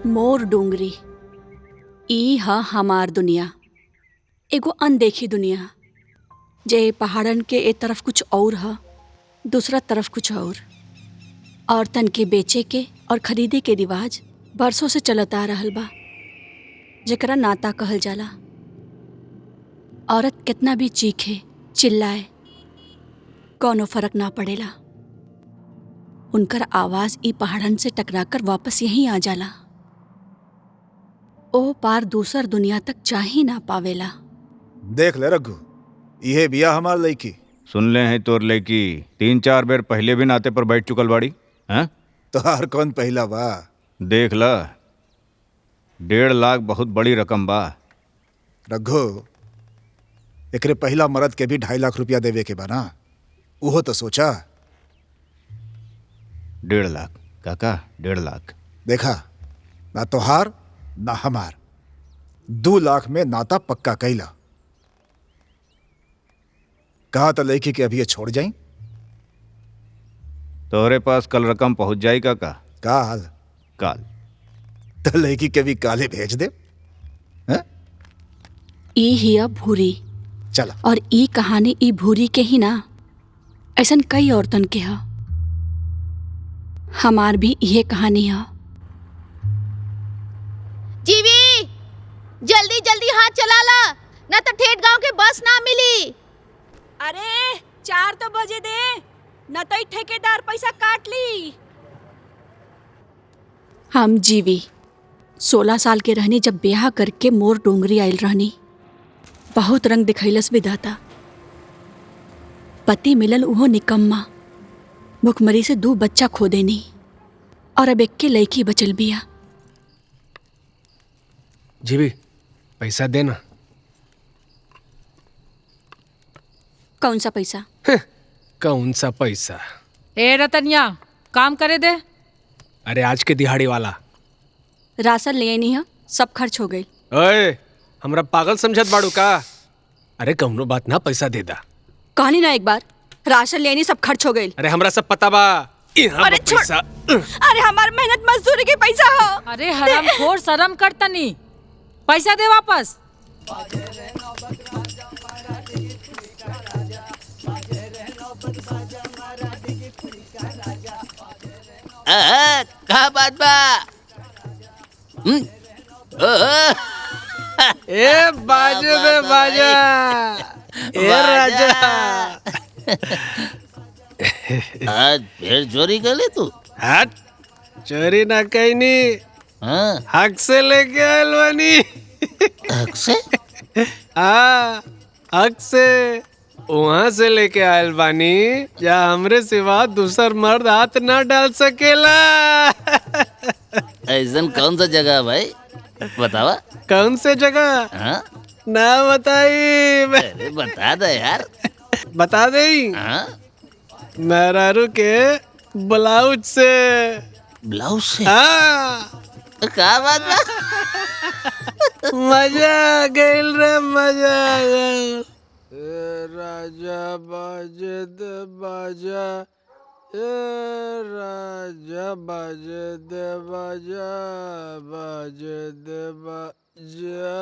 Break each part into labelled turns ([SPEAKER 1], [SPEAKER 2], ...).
[SPEAKER 1] मोर डोंगरी ई ह हमार दुनिया, एगो अनदेखी दुनिया। जे पहाड़न के ए तरफ कुछ और ह, दूसरा तरफ कुछ और। औरतन के बेचे के और खरीदे के रिवाज बरसों से चलत आ रहल बा, जेकरा नाता कहल जाला। औरत कितना भी चीखे चिल्लाए, कौनो फर्क ना पड़ेला। उनकर आवाज ई पहाड़न से टकराकर वापस यहीं आ जाला। ओ पार दूसर दुनिया तक जा ही ना पावेला।
[SPEAKER 2] देख ले रघु, इहे बिया हमार लईकी।
[SPEAKER 3] सुन ले हैं तोर लड़की 3-4 बेर पहले भी नाते पर बैठ चुकल बाड़ी हैं।
[SPEAKER 2] तोहार कौन पहला बा?
[SPEAKER 3] देख ला, 1.5 लाख बहुत बड़ी रकम बा।
[SPEAKER 2] रघु, एकरे पहला मर्द के भी 2.5 लाख रुपया देवे के बा ना, उहो तो सोचा।
[SPEAKER 3] 1.5 लाख काका, 1.5 लाख।
[SPEAKER 2] देखा, ना तोहार ना हमार, 2 लाख में नाता पक्का कैला। कहा तो लड़की के अभी ये छोड़ जाई।
[SPEAKER 3] तोहरे पास कल रकम पहुंच जाई काका।
[SPEAKER 2] काल?
[SPEAKER 3] काल
[SPEAKER 2] तो लड़की के भी काले भेज दे। हैं?
[SPEAKER 1] ई हिया भूरी,
[SPEAKER 2] चला।
[SPEAKER 1] और ई कहानी ई भूरी के ही ना, ऐसन कई औरतन के ह। हमार भी इहे कहानी ह।
[SPEAKER 4] जीवी, जल्दी जल्दी हाथ चला ला, ना तो ठेठ गांव के बस ना मिली।
[SPEAKER 1] अरे 4 तो बजे दे, न तो ठेकेदार पैसा काट ली। हम जीवी 16 साल के रहनी जब ब्याह करके मोर डोंगरी आयल रहनी। बहुत रंग दिखैलस विधाता। पति मिलल उहो निकम्मा, भुखमरी से 2 बच्चा खो देनी, और अब एक के लड़की बचल बिया।
[SPEAKER 5] जीवी, पैसा देना।
[SPEAKER 1] कौन सा पैसा?
[SPEAKER 5] कौन सा पैसा?
[SPEAKER 6] ए रतनिया, काम करे दे।
[SPEAKER 5] अरे आज के दिहाड़ी वाला
[SPEAKER 1] राशन ले आनी है, सब खर्च हो गई।
[SPEAKER 5] ओए, हमरा पागल समझत बाड़ू का? अरे कौनो बात ना, पैसा दे दा।
[SPEAKER 1] कहानी ना एक बार, राशन ले आनी, सब खर्च हो गई।
[SPEAKER 5] अरे हमरा सब पता बा।
[SPEAKER 1] अरे छोड़,
[SPEAKER 5] पैसा
[SPEAKER 1] अरे हमार मेहनत मजदूरी के पैसा हो।
[SPEAKER 6] अरे हरामखोर, शर्म कर तनी, पैसा दे वापस।
[SPEAKER 7] का बात बा?
[SPEAKER 5] ए बाजे बे बाजा, ए राजा।
[SPEAKER 7] आज फिर चोरी कर ले तू?
[SPEAKER 5] हट, चोरी ना कहनी,
[SPEAKER 7] हाँ,
[SPEAKER 5] हक से लेके आयल बानी।
[SPEAKER 7] हक से?
[SPEAKER 5] हाँ, हक से वहाँ से लेके आयल बानी जहाँ हमरे सिवा दूसर मर्द हाथ ना डाल सकेला।
[SPEAKER 7] ऐसन कौन सा जगह भाई, बतावा।
[SPEAKER 5] कौन से जगह?
[SPEAKER 7] हाँ?
[SPEAKER 5] ना बताई।
[SPEAKER 7] अरे बता दे यार।
[SPEAKER 5] बता दे।
[SPEAKER 7] हाँ?
[SPEAKER 5] मेहरारू के ब्लाउज से।
[SPEAKER 7] ब्लाउज से?
[SPEAKER 5] हाँ।
[SPEAKER 7] का बात बा?
[SPEAKER 5] मजा आ गइल रे, मजा आ गइल। राजा बाजे दे बाजा, राजा बाजे दे बाजा, बाजे दे बाजा,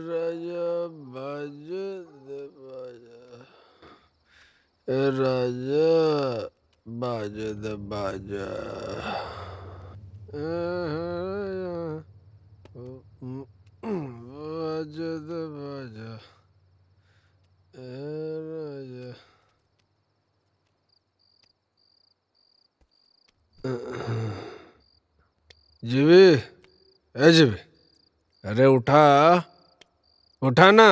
[SPEAKER 5] राजा बाजे दे बाजा, राजा बाजे दे बाजा। बाजा दे बाजा, राजा। जीवी, ए जीवी, अरे उठा, उठा ना।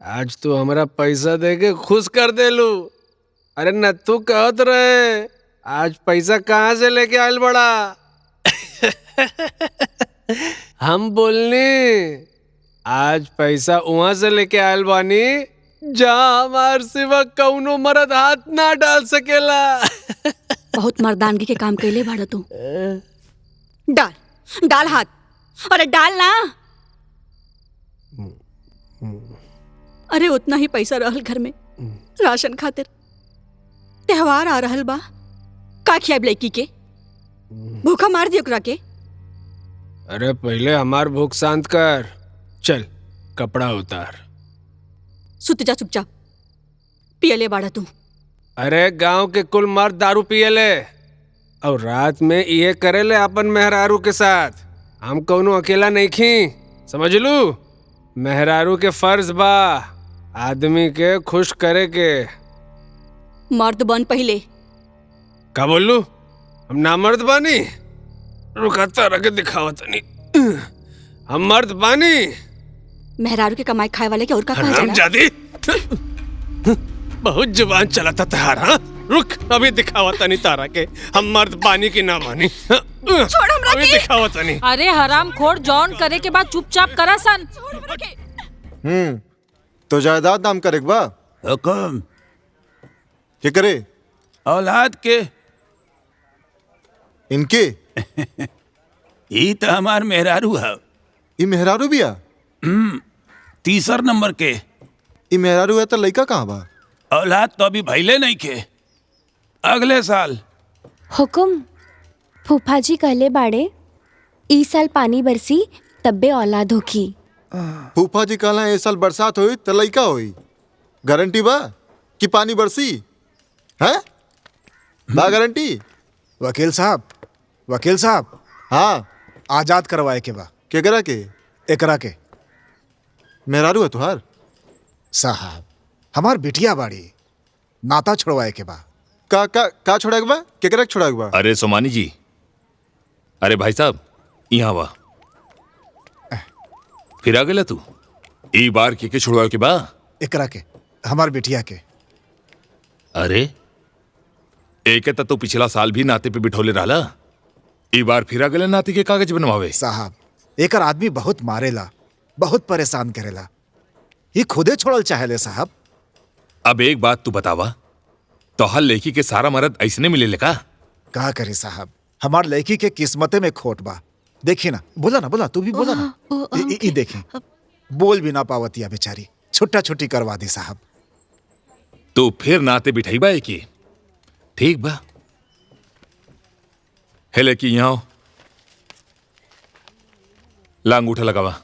[SPEAKER 5] आज तू हमरा पैसा दे के खुश कर देलू। अरे न तू कहत रहे, आज पैसा कहाँ से लेके आयल बड़ा? हम बोलनी आज पैसा वहां से लेके आयल बानी जहाँ हमार सिवा कौनो मर्द हाथ ना डाल सकेला।
[SPEAKER 1] बहुत मर्दानगी के काम कैले बाड़ा तू। डाल डाल हाथ, अरे डाल ना। अरे उतना ही पैसा रहल घर में राशन खातिर, त्योहार आ रहल बा, का खियाब लड़की के? भूखा मार दियो ओकरा के।
[SPEAKER 5] अरे पहले हमार भूख शांत कर। चल कपड़ा उतार।
[SPEAKER 1] सुत जा चुपचाप, पियले बाड़ा तू।
[SPEAKER 5] अरे गांव के कुल मर्द दारू पियले और रात में ये करेले अपन मेहरारू के साथ। हम कौनो अकेला नहीं खी, समझ लू। मेहरारू के फर्ज बा आदमी के खुश करे के।
[SPEAKER 1] मर्द बन पहले।
[SPEAKER 5] का बोलू? हम ना मर्द बानी? रुकाता रख दिखावत नहीं। हम मर्द बानी।
[SPEAKER 1] मेहरारू के कमाई खाए वाले के और का कहा
[SPEAKER 5] हराम
[SPEAKER 1] जाला?
[SPEAKER 5] जादी, बहुत जुबान चलाता तहारा। रुक, अभी दिखावता नहीं तारा के हम मर्द बानी की ना बानी।
[SPEAKER 1] छोड़ हमरा
[SPEAKER 5] अभी
[SPEAKER 1] के।
[SPEAKER 5] दिखावता नहीं।
[SPEAKER 6] अरे हराम खोर, जॉन करे के बाद चुपचाप करा सन।
[SPEAKER 8] तो जायदाद नाम करे बा
[SPEAKER 9] हुकुम
[SPEAKER 8] के करे
[SPEAKER 9] औलाद के।
[SPEAKER 8] इनके
[SPEAKER 9] ई तो हमार मेहरारू है।
[SPEAKER 8] ई मेहरारू बिया?
[SPEAKER 9] तीसर नंबर के।
[SPEAKER 8] ई मेहरारू है तो लइका कहाँ बा?
[SPEAKER 9] औलाद तो अभी भइले नहीं के, अगले साल।
[SPEAKER 10] हुकुम, फूफा जी कहले बाड़े ई साल पानी बरसी तब्बे औलाद होखी।
[SPEAKER 8] फूफा जी कहला ए साल बरसात होई तो लइका होई। गारंटी बा कि पानी बरसी है? बा गारंटी?
[SPEAKER 2] वकील साहब,
[SPEAKER 8] हाँ।
[SPEAKER 2] आजाद करवाए के बा।
[SPEAKER 8] केकरा के?
[SPEAKER 2] एकरा के।
[SPEAKER 8] मेहरारू है तुहार?
[SPEAKER 2] साहब, हमार बिटिया बाड़ी, नाता छोड़वाए के बा।
[SPEAKER 8] का छोड़ा के बा? केकरा के छोड़ा के बा?
[SPEAKER 11] अरे सोमानी जी, अरे भाई साहब यहाँ बा। फिर आ गया तू। ई बार के छुड़वा के बा?
[SPEAKER 2] एकरा के, हमार बिटिया के।
[SPEAKER 11] अरे एक तो पिछला साल भी नाते पे बिठौले रहला, ई बार फिर आ गया नाते के कागज बनवावे।
[SPEAKER 2] साहब, एकर आदमी बहुत मारेला, बहुत परेशान करेला। ये खुदे छोड़ल चाहेले साहब।
[SPEAKER 11] अब एक बात तू बतावा, तो हर लड़की के सारा मर्द ऐसने मिले का?
[SPEAKER 2] का करे साहब, हमार लड़की के किस्मते में खोट बा। देखी ना, बोला तू भी बोला ना। ई देखी, बोल भी ना पावतिया बेचारी, छुट्टा छुट्टी करवा दी साहब।
[SPEAKER 11] तो फिर नाते बिठाई बा की? ठीक बा, हेले की यहाँ लांगूठा लगावा।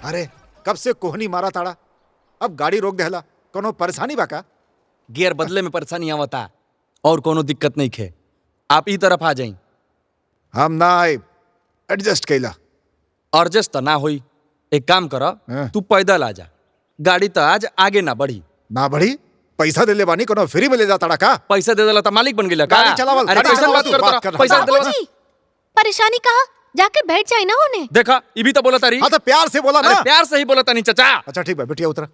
[SPEAKER 2] अरे कब से कोहनी मारा ताड़ा, अब गाड़ी रोक देहला। कोनो परेशानी बा का?
[SPEAKER 12] गियर बदले में परेशानी आवता और कोनो दिक्कत नहीं खे। आप ई तरफ आ जाई।
[SPEAKER 2] हम ना आए, एडजस्ट कैला।
[SPEAKER 12] एडजस्ट ना होई, एक काम कर, तू पैदल आ जा। गाड़ी तो आज आगे ना बढ़ी।
[SPEAKER 2] ना बढ़ी? पैसा दे ले बानी, कोनो फ्री में ले जा ताड़ा का?
[SPEAKER 12] पैसा दे देला तो मालिक बन गेला का?
[SPEAKER 2] गाड़ी चलावल,
[SPEAKER 12] अरे
[SPEAKER 2] गाड़ी
[SPEAKER 12] कैसन
[SPEAKER 2] चलावल
[SPEAKER 12] बात
[SPEAKER 2] तू,
[SPEAKER 12] करत
[SPEAKER 2] बात
[SPEAKER 12] रहा?
[SPEAKER 2] कर।
[SPEAKER 12] पैसा दे देला।
[SPEAKER 4] बाबूजी, परेशानी कहा? जाके बैठ जाए ना होने।
[SPEAKER 12] देखा, ई भी तो बोला तारी।
[SPEAKER 2] हाँ तो प्यार से बोला ना।
[SPEAKER 12] अरे प्यार से ही बोला तानी चाचा।
[SPEAKER 2] अच्छा ठीक है, बिटिया उतरा।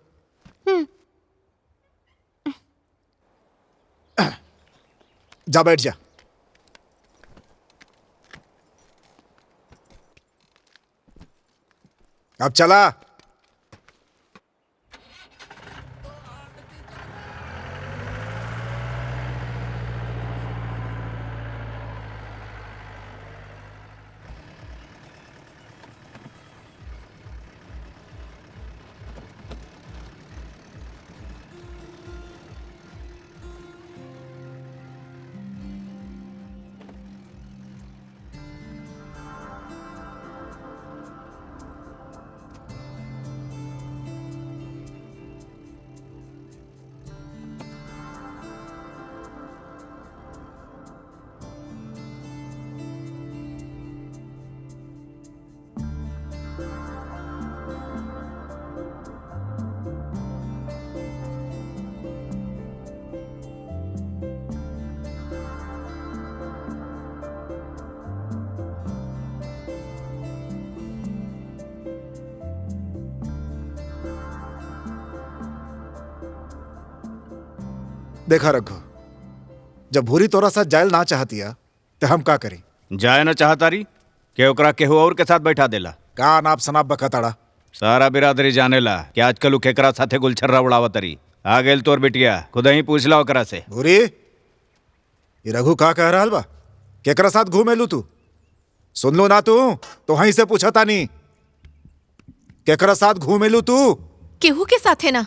[SPEAKER 2] जा बैठ जा। अब चला। देखा रखो, जब भूरी तोरा साथ जायल ना चाहतिया तो हम का करी?
[SPEAKER 3] जाए ना चाहतारी के ओकरा केहू और के साथ बैठा देला।
[SPEAKER 2] का नाप सनाप बकताड़ा?
[SPEAKER 3] सारा बिरादरी जानेला कि आजकल उ केकरा साथे गुलछर्रा उड़ावतरी। आ गेल तोर बिटिया, खुद ही पूछ ला ओकरा से।
[SPEAKER 2] भूरी, ये रघु का कह रहा बा? केकरा साथ घूमेलू तू? सुन लो ना तू, तो वहीं से पूछा तानी। केकरा साथ घूमेलू तू?
[SPEAKER 4] केहू के साथ है ना,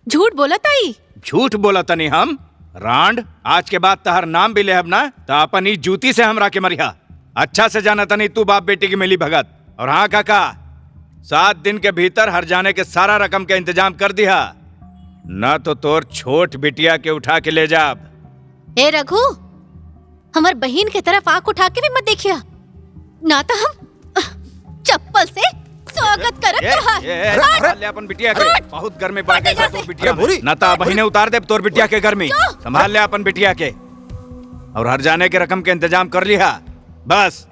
[SPEAKER 4] झूठ बोला ताई।
[SPEAKER 3] झूठ बोला तनी हम? रांड, आज के बाद तहर नाम भी लेहब ना तो अपन ही जूती से हमरा के मरिया। अच्छा से जाना तनी तू बाप बेटी की मिली भगत। और हाँ काका, 7 दिन के भीतर हर जाने के सारा रकम के इंतजाम कर दिया, ना तो तोर छोट बिटिया के उठा के ले जाब।
[SPEAKER 4] ए रघु, हमार बहन के तरफ आंख उठा के भी मत देखिया, ना तो हम चप्पल से स्वागत करब तोहार।
[SPEAKER 3] ले अपन बिटिया के, बहुत गर्मी बढ़ गई तोर बिटिया में।
[SPEAKER 2] भूरी।
[SPEAKER 3] ना तो बहिने उतार दे तोर बिटिया के गर्मी। संभाल ले अपन बिटिया के, और हर जाने के रकम के इंतजाम कर लिया बस।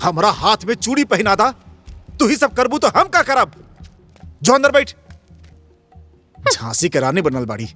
[SPEAKER 2] हमरा हाथ में चूड़ी पहना था, तू ही सब करबू तो हम का करब? जो अंदर बैठ, झांसी के रानी बनल बाड़ी।